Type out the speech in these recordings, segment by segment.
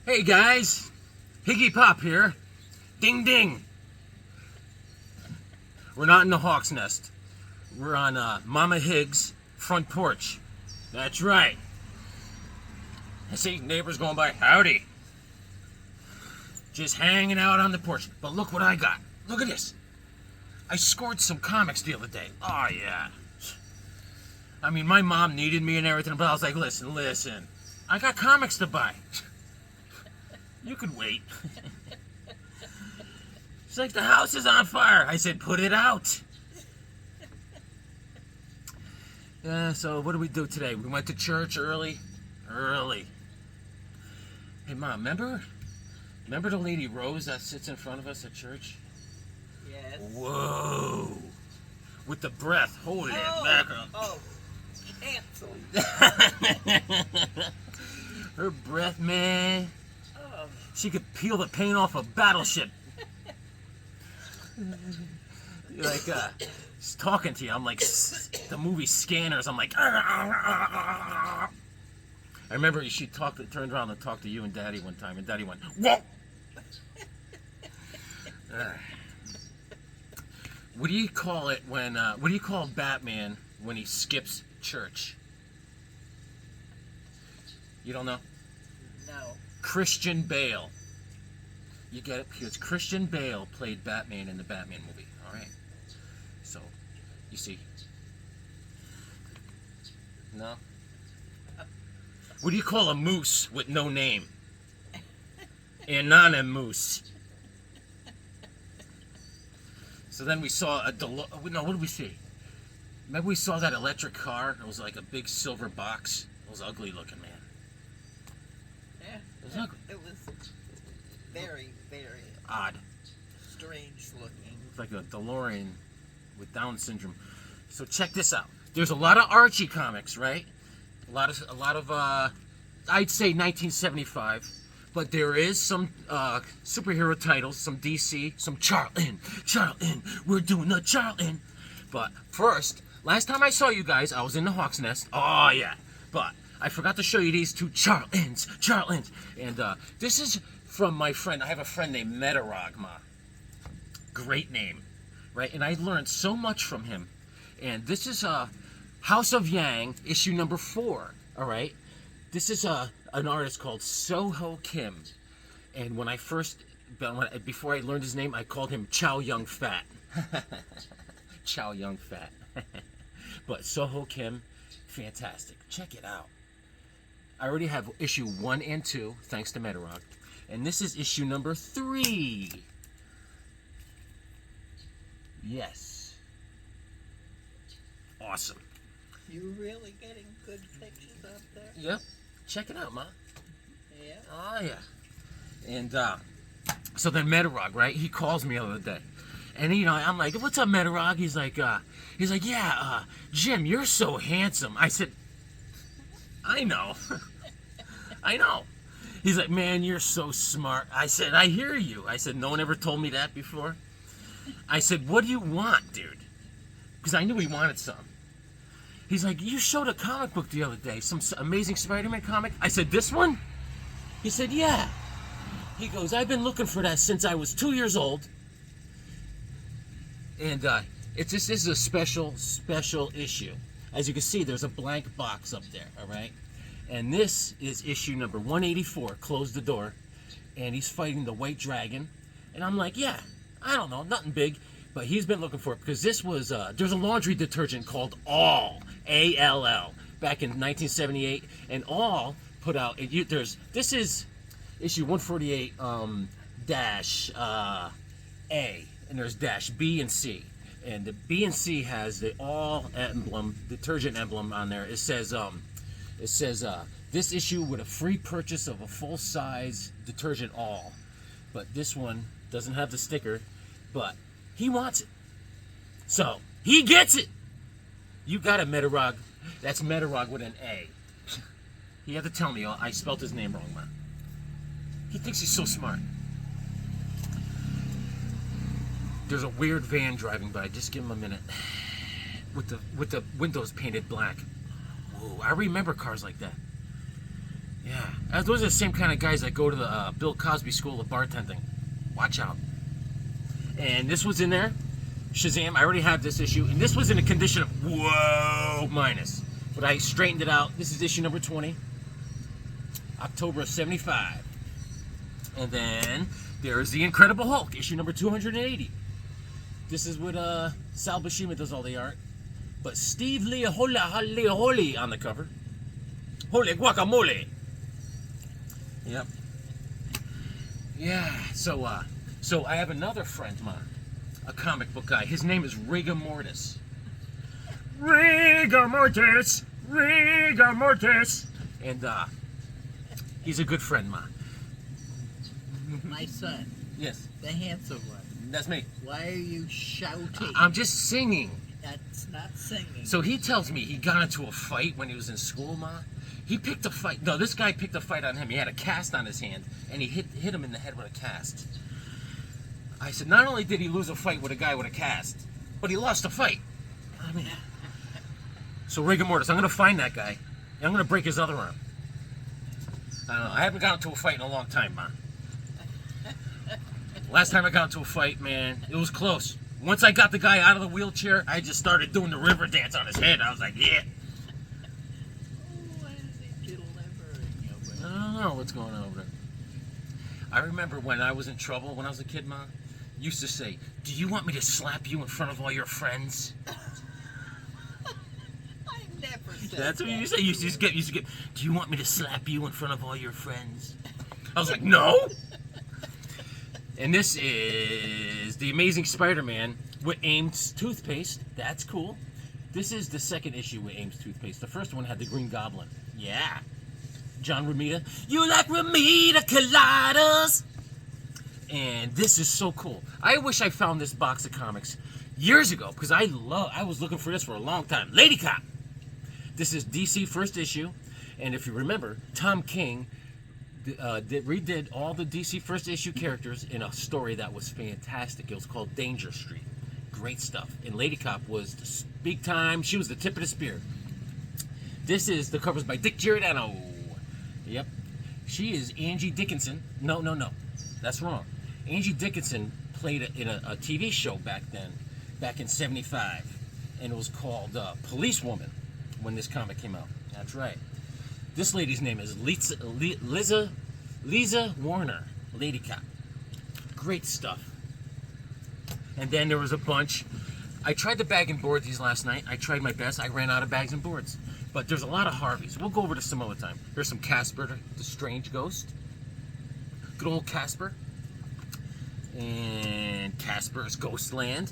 Hey guys, Higgy Pop here. Ding ding. We're not in the Hawk's Nest. We're on Mama Higgs' front porch. That's right. I see neighbors going by. Howdy. Just hanging out on the porch. But look what I got. Look at this. I scored some comics the other day. Oh yeah. I mean, my mom needed me and everything, but I was like, listen. I got comics to buy. You could wait. She's like, the house is on fire. I said, put it out. So what do we do today? We went to church early. Hey, Mom, remember the lady Rose that sits in front of us at church? Yes. Whoa. With the breath. Holy mackerel. Oh, cancel. Her breath, man. Oh. She could peel the paint off a battleship. Like, she's talking to you. I'm like, the movie Scanners. I'm like, I remember she turned around and talked to you and Daddy one time, and Daddy went, whoa! What do you call it when, what do you call Batman when he skips church? You don't know? No. Christian Bale. You get it? Because Christian Bale played Batman in the Batman movie. All right. So, you see. No? What do you call a moose with no name? Anonymous. So then we saw no, what did we see? Maybe we saw that electric car. It was like a big silver box. It was ugly looking, man. Yeah. It was ugly. It was very, very Odd. strange looking. It's like a DeLorean with Down syndrome. So check this out. There's a lot of Archie comics, right? A lot of I'd say 1975, but there is some superhero titles, some DC, some Charlton, we're doing the Charlton. But first, last time I saw you guys, I was in the Hawk's Nest. Oh yeah, but I forgot to show you these two Charltons, and this is from my friend. I have a friend named Metarogma. Great name, right? And I learned so much from him. And this is House of Yang, issue number 4. All right, this is an artist called Soho Kim. And when I before I learned his name, I called him Chow Young Fat. Chow Young Fat. But Soho Kim, fantastic. Check it out. I already have issue 1 and 2, thanks to Metarog. And this is issue number 3. Yes. Awesome. You really getting good pictures up there? Yep. Check it out, Ma. Yeah. Oh, yeah. And so then Metarog, right? He calls me the other day. And, you know, I'm like, what's up, Metarog? He's like, yeah, Jim, you're so handsome. I said, I know. I know. He's like, man, you're so smart. I said, I hear you. I said, no one ever told me that before. I said, what do you want, dude? Because I knew he wanted some. He's like, you showed a comic book the other day, some Amazing Spider-Man comic. I said, this one? He said, yeah. He goes, I've been looking for that since I was 2 years old. And this is a special issue. As you can see, there's a blank box up there, all right? And this is issue number 184, Close the Door. And he's fighting the White Dragon. And I'm like, yeah, I don't know, nothing big. But he's been looking for it because this was, there's a laundry detergent called All, A-L-L, back in 1978. And All put out, this is issue 148 dash A. And there's dash B and C. And the B and C has the All emblem, detergent emblem on there. It says this issue with a free purchase of a full-size detergent All. But this one doesn't have the sticker, but he wants it. So, he gets it. You got it, Metarog. That's Metarog with an A. He had to tell me I spelled his name wrong, man. He thinks he's so smart. There's a weird van driving by. Just give him a minute. With the windows painted black. Whoa, I remember cars like that. Yeah, those are the same kind of guys that go to the Bill Cosby School of Bartending. Watch out. And this was in there. Shazam, I already have this issue. And this was in a condition of, whoa, minus. But I straightened it out. This is issue number 20. October of 75. And then there's The Incredible Hulk, issue number 280. This is with Sal Buscema does all the art. But Steve Leaholi on the cover. Holy guacamole. Yep. Yeah, so I have another friend of mine, a comic book guy. His name is Rigor Mortis. Rigor Mortis! Rigor Mortis! And he's a good friend of mine. My son, Yes, the handsome one. that's me. Why are you shouting? I'm just singing. That's not singing. So he tells me he got into a fight when he was in school, Ma. He picked a fight. No, this guy picked a fight on him. He had a cast on his hand, and he hit him in the head with a cast. I said, not only did he lose a fight with a guy with a cast, but he lost a fight. I mean, so rigor mortis, I'm going to find that guy, and I'm going to break his other arm. I don't know. I haven't gotten into a fight in a long time, Ma. Last time I got into a fight, man, it was close. Once I got the guy out of the wheelchair, I just started doing the river dance on his head. I was like, yeah. Why is he delivering over? I don't know what's going on over there. I remember when I was in trouble when I was a kid, Ma, used to say, do you want me to slap you in front of all your friends? I never said That's what that. you say. You used to get, do you want me to slap you in front of all your friends? I was like, no. And this is The Amazing Spider-Man with Ames toothpaste. That's cool. This is the second issue with Ames toothpaste. The first one had the Green Goblin. Yeah. John Romita. You like Romita Colitis? And this is so cool. I wish I found this box of comics years ago because I was looking for this for a long time. Lady Cop. This is DC first issue. And if you remember, Tom King redid all the DC first issue characters in a story that was fantastic. It was called Danger Street. Great stuff. And Lady Cop was big time. She was the tip of the spear. This is the covers by Dick Giordano. Yep. She is Angie Dickinson. No. That's wrong. Angie Dickinson played in a TV show back then, back in 75. And it was called Policewoman when this comic came out. That's right. This lady's name is Liza Warner, Lady Cop. Great stuff. And then there was a bunch. I tried to bag and board these last night. I tried my best. I ran out of bags and boards. But there's a lot of Harveys. We'll go over to some other time. There's some Casper, the Strange Ghost. Good old Casper. And Casper's Ghostland.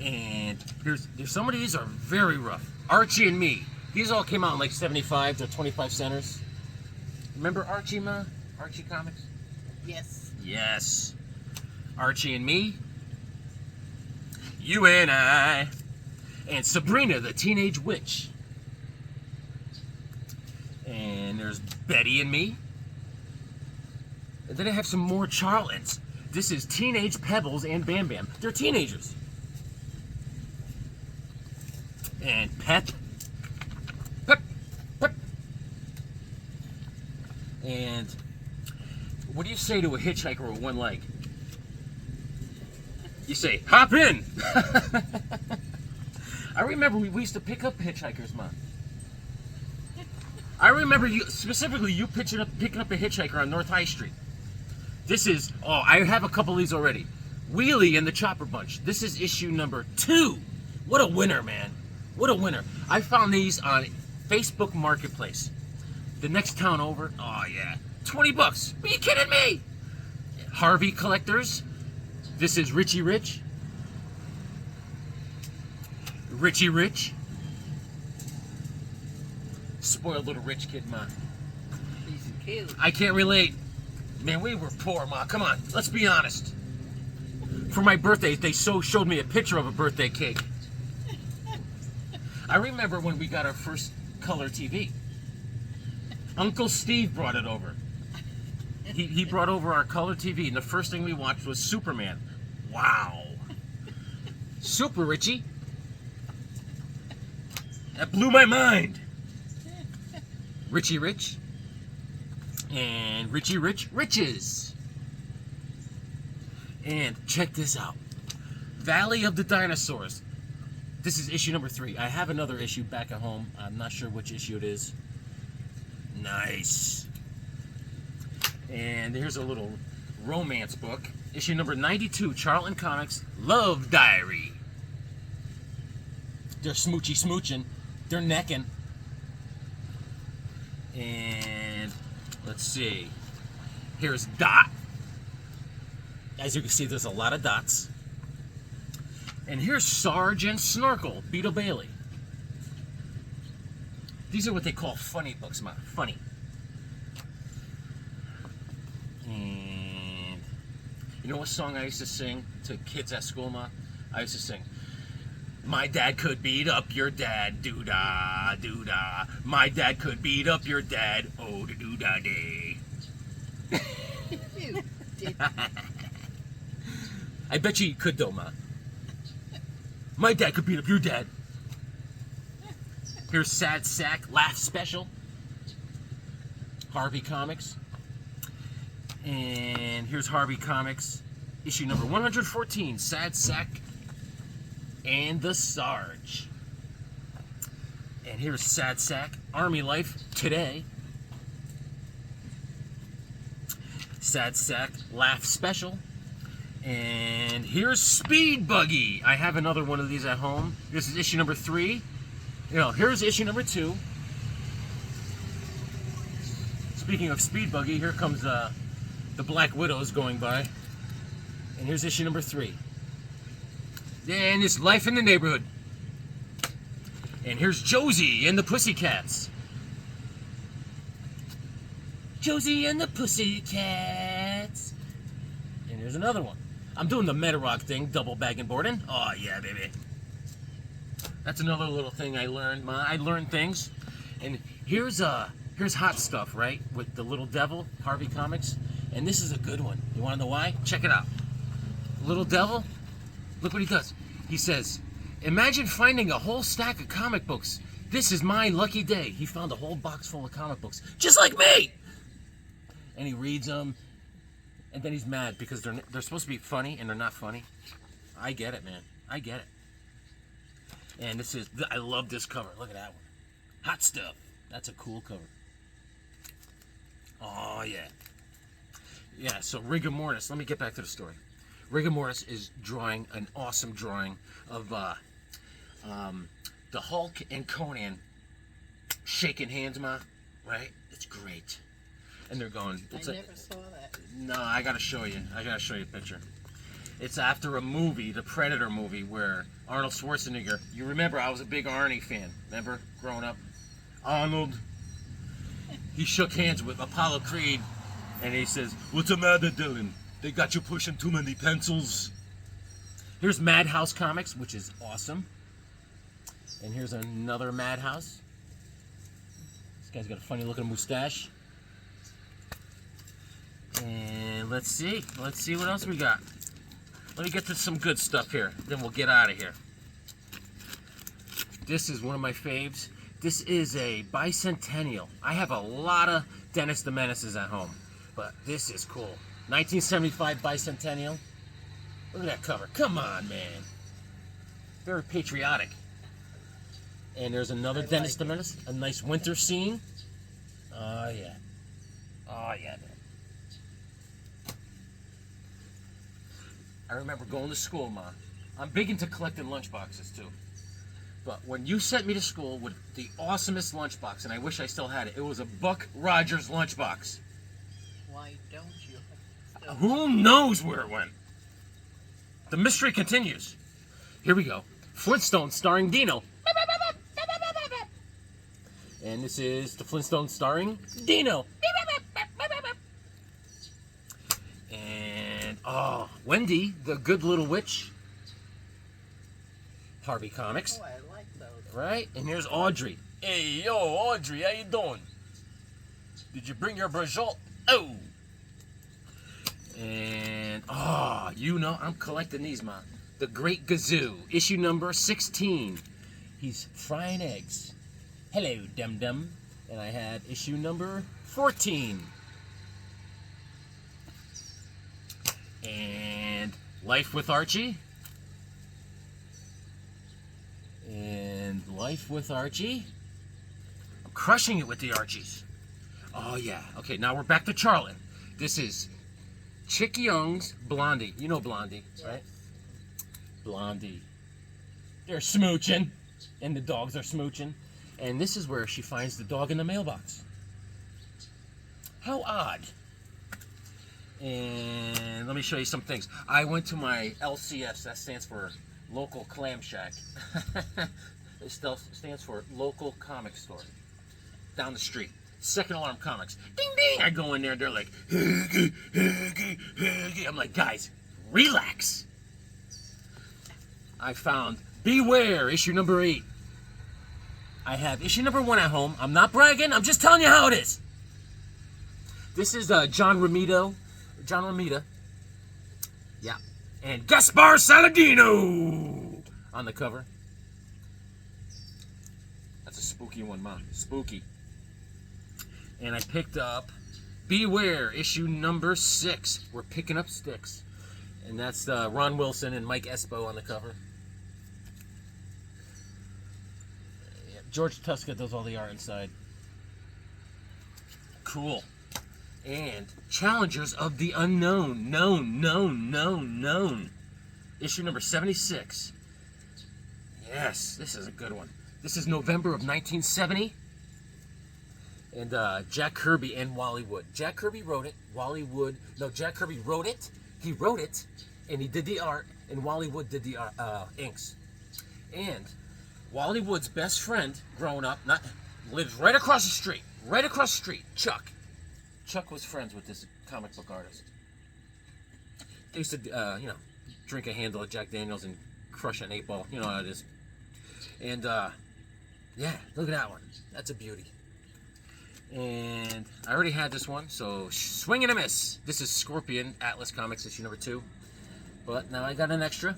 And there's some of these are very rough. Archie and Me. These all came out in like 75 to 25 centers. Remember Archie, Ma? Archie comics? Yes. Yes. Archie and Me. You and I. And Sabrina, the Teenage Witch. And there's Betty and Me. And then I have some more Charltons. This is Teenage Pebbles and Bam Bam. They're teenagers. And Pep. And what do you say to a hitchhiker with one leg? You say, hop in! I remember we used to pick up hitchhikers, Mom. I remember you, specifically you picking up a hitchhiker on North High Street. This is, I have a couple of these already. Wheelie and the Chopper Bunch. This is issue number 2. What a winner, man. What a winner. I found these on Facebook Marketplace. The next town over, oh yeah, $20. Are you kidding me? Harvey Collectors. This is Richie Rich. Richie Rich. Spoiled little rich kid, Ma. He's cute. I can't relate. Man, we were poor, Ma. Come on, let's be honest. For my birthday, they showed me a picture of a birthday cake. I remember when we got our first color TV. Uncle Steve brought it over. He brought over our color TV, and the first thing we watched was Superman. Wow. Super Richie. That blew my mind. Richie Rich, and Richie Rich Riches. And check this out. Valley of the Dinosaurs. This is issue number 3. I have another issue back at home. I'm not sure which issue it is. Nice. And here's a little romance book. Issue number 92, Charlton Comics, Love Diary. They're smooching. They're necking. And let's see. Here's Dot. As you can see, there's a lot of dots. And here's Sarge and Snorkel, Beetle Bailey. These are what they call funny books, man. Funny. And you know what song I used to sing to kids at school, ma? I used to sing, my dad could beat up your dad, doo-dah, doo-dah. My dad could beat up your dad, oh, doo-dah day. You did. I bet you could though, ma. My dad could beat up your dad. Here's Sad Sack Laugh Special. Harvey Comics. And here's Harvey Comics, issue number 114, Sad Sack and the Sarge. And here's Sad Sack, Army Life Today. Sad Sack Laugh Special. And here's Speed Buggy. I have another one of these at home. This is issue number 3. Here's issue number 2. Speaking of Speed Buggy, here comes the Black Widows going by. And here's issue number 3. And it's Life in the Neighborhood. And here's Josie and the Pussycats. Josie and the Pussycats. And here's another one. I'm doing the Meta-Rock thing, double bagging boarding. Oh yeah, baby. That's another little thing I learned, ma. I learned things. And here's Hot Stuff, right? With the Little Devil, Harvey Comics. And this is a good one. You wanna know why? Check it out. Little Devil, look what he does. He says, imagine finding a whole stack of comic books. This is my lucky day. He found a whole box full of comic books, just like me. And he reads them. And then he's mad because they're supposed to be funny and they're not funny. I get it, man. I get it. And I love this cover. Look at that one. Hot Stuff. That's a cool cover. Oh, yeah. Yeah, so Rigor Mortis. Let me get back to the story. Rigor Mortis is drawing an awesome drawing of the Hulk and Conan shaking hands, ma. Right? It's great. And they're going. I never saw that. No, I gotta show you. I gotta show you a picture. It's after a movie, the Predator movie, where Arnold Schwarzenegger. You remember, I was a big Arnie fan. Remember, growing up, Arnold. He shook hands with Apollo Creed, and he says, "What's the matter, Dylan? They got you pushing too many pencils." Here's Madhouse Comics, which is awesome. And here's another Madhouse. This guy's got a funny looking mustache. And let's see what else we got. Let me get to some good stuff here, then we'll get out of here. This is one of my faves. This is a bicentennial. I have a lot of Dennis the Menaces at home, but this is cool. 1975 bicentennial. Look at that cover. Come on, man. Very patriotic. And there's another Dennis the Menace. A nice winter scene. Oh, yeah. Oh, yeah, man. I remember going to school, Ma. I'm big into collecting lunchboxes, too. But when you sent me to school with the awesomest lunchbox, and I wish I still had it, it was a Buck Rogers lunchbox. Why don't you? Who knows where it went? The mystery continues. Here we go. Flintstones starring Dino. And this is the Flintstones starring Dino. And, Wendy, the Good Little Witch. Harvey Comics. Oh, I like those. Right? And here's Audrey. Hey, yo, Audrey, how you doing? Did you bring your brajol? Oh! And, I'm collecting these, Ma. The Great Gazoo, issue number 16. He's frying eggs. Hello, dum-dum. And I had issue number 14. And Life with Archie. And Life with Archie. I'm crushing it with the Archies. Oh yeah. Okay, now we're back to Charlotte. This is Chick Young's Blondie. You know Blondie, right? Blondie. They're smooching. And the dogs are smooching. And this is where she finds the dog in the mailbox. How odd. And let me show you some things. I went to my LCS, that stands for Local Clam Shack. It still stands for Local Comic Store. Down the street. Second Alarm Comics. Ding ding! I go in there, they're like, Higgy, Higgy, Higgy. I'm like, guys, relax. I found Beware, issue number 8. I have issue number 1 at home. I'm not bragging, I'm just telling you how it is. This is John Romita. Yeah. And Gaspar Saladino on the cover. That's a spooky one, Mom. Spooky. And I picked up Beware, issue number 6. We're picking up sticks. And that's Ron Wilson and Mike Espo on the cover. Yeah, George Tuska does all the art inside. Cool. And Challengers of the Unknown. Known. Issue number 76. Yes, this is a good one. This is November of 1970. And Jack Kirby and Wally Wood. Jack Kirby wrote it. Jack Kirby wrote it. He wrote it, and he did the art, and Wally Wood did the inks. And Wally Wood's best friend, growing up, lives right across the street. Chuck. Chuck was friends with this comic book artist. They used to, drink a handle of Jack Daniels and crush an 8-ball. You know how it is. And, yeah, look at that one. That's a beauty. And I already had this one, so swing and a miss. This is Scorpion, Atlas Comics, issue number 2. But now I got an extra.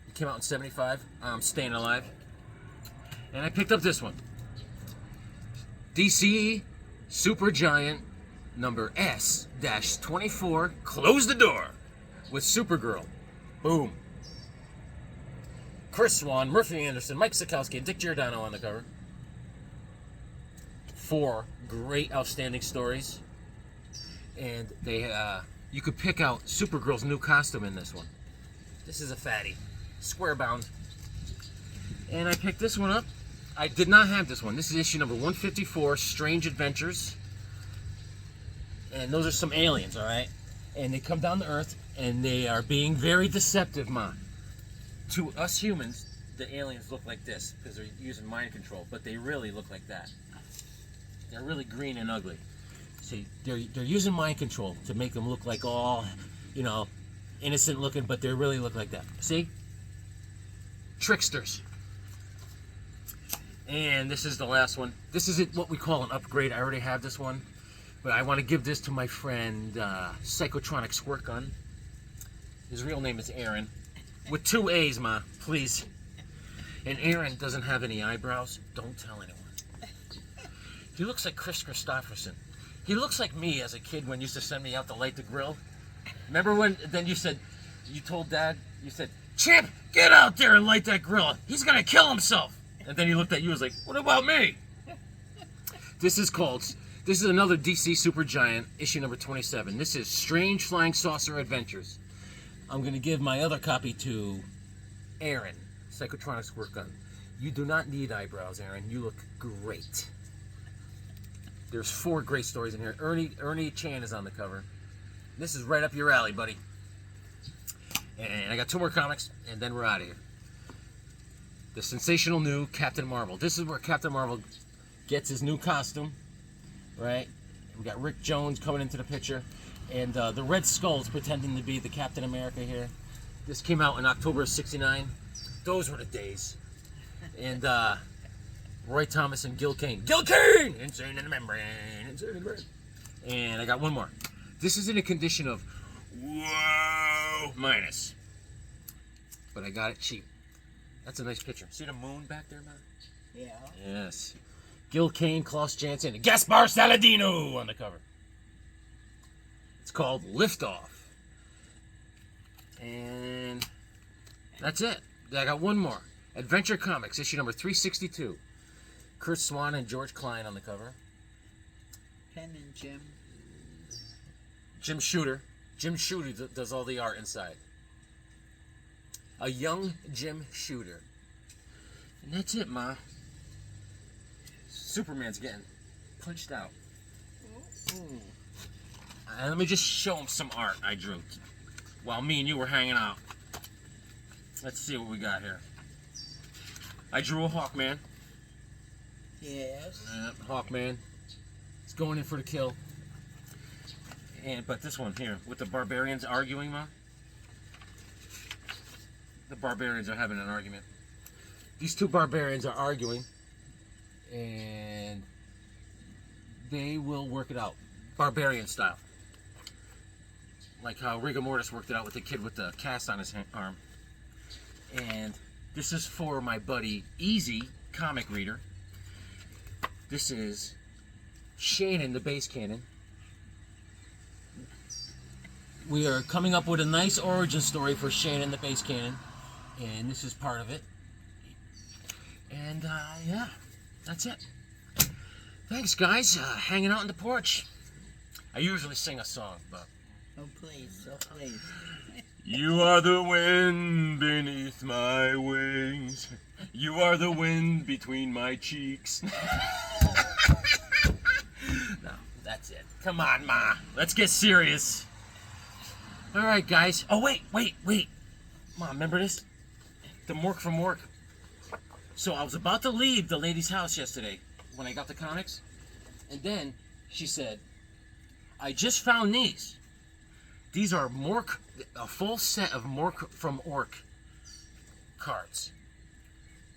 It came out in 75. I'm staying alive. And I picked up this one. DC Super Giant number S-24, Close the Door, with Supergirl. Boom. Chris Swan, Murphy Anderson, Mike Sikowski, and Dick Giordano on the cover. 4 great, outstanding stories. And they, you could pick out Supergirl's new costume in this one. This is a fatty. Square bound. And I picked this one up. I did not have this one. This is issue number 154, Strange Adventures. And those are some aliens, alright? And they come down to Earth, and they are being very deceptive, Ma. To us humans, the aliens look like this, because they're using mind control, but they really look like that. They're really green and ugly. See, they're using mind control to make them look like all, innocent looking, but they really look like that. See? Tricksters. And this is the last one. This is what we call an upgrade. I already have this one. But I want to give this to my friend, Psychotronic Squirt Gun. His real name is Aaron. With 2 A's, Ma, please. And Aaron doesn't have any eyebrows. Don't tell anyone. He looks like Chris Christopherson. He looks like me as a kid when you used to send me out to light the grill. Remember when, then you told Dad, you said, Chip, get out there and light that grill. He's going to kill himself. And then he looked at you and was like, what about me? This is another DC Supergiant, issue number 27. This is Strange Flying Saucer Adventures. I'm going to give my other copy to Aaron, Psychotronic Squirt Gun. You do not need eyebrows, Aaron. You look great. There's 4 great stories in here. Ernie Chan is on the cover. This is right up your alley, buddy. And I got 2 more comics, and then we're out of here. The sensational new Captain Marvel. This is where Captain Marvel gets his new costume, right? We got Rick Jones coming into the picture, and the Red Skull's pretending to be the Captain America here. This came out in October of '69. Those were the days. And Roy Thomas and Gil Kane. Gil Kane! Insane in the membrane. Insane in the membrane. And I got one more. This is in a condition of whoa minus. But I got it cheap. That's a nice picture. See the moon back there, man? Yeah. Yes. Gil Kane, Klaus Janson, and Gaspar Saladino on the cover. It's called Liftoff. And that's it. I got one more. Adventure Comics, issue number 362. Kurt Swan and George Klein on the cover. Ken and Jim. Jim Shooter. Jim Shooter does all the art inside. A young Jim Shooter. And that's it, Ma. Superman's getting punched out. Ooh. And let me just show him some art I drew while me and you were hanging out. Let's see what we got here. I drew a Hawkman. Yes. Hawkman. He's going in for the kill. But this one here, with the barbarians arguing, Ma. The barbarians are having an argument. These two barbarians are arguing, and they will work it out, barbarian style. Like how Rigor Mortis worked it out with the kid with the cast on his arm. And this is for my buddy Easy, comic reader. This is Shannon, the Base Cannon. We are coming up with a nice origin story for Shannon, the Base Cannon. And this is part of it. And, yeah, that's it. Thanks, guys. Hanging out on the porch. I usually sing a song, but... Oh, please. Oh, please. You are the wind beneath my wings. You are the wind between my cheeks. No, that's it. Come on, Ma. Let's get serious. All right, guys. Oh, wait. Ma, remember this? The Mork from work. So I was about to leave the lady's house yesterday when I got the comics. And then she said, I just found these. These are Mork, a full set of Mork from Ork cards.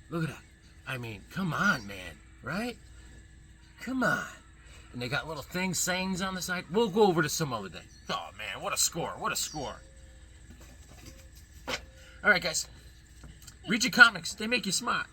Look at that. I mean, come on, man. Right? Come on. And they got little sayings on the side. We'll go over to some other day. Oh, man, what a score. What a score. All right, guys. Read your comics. They make you smart.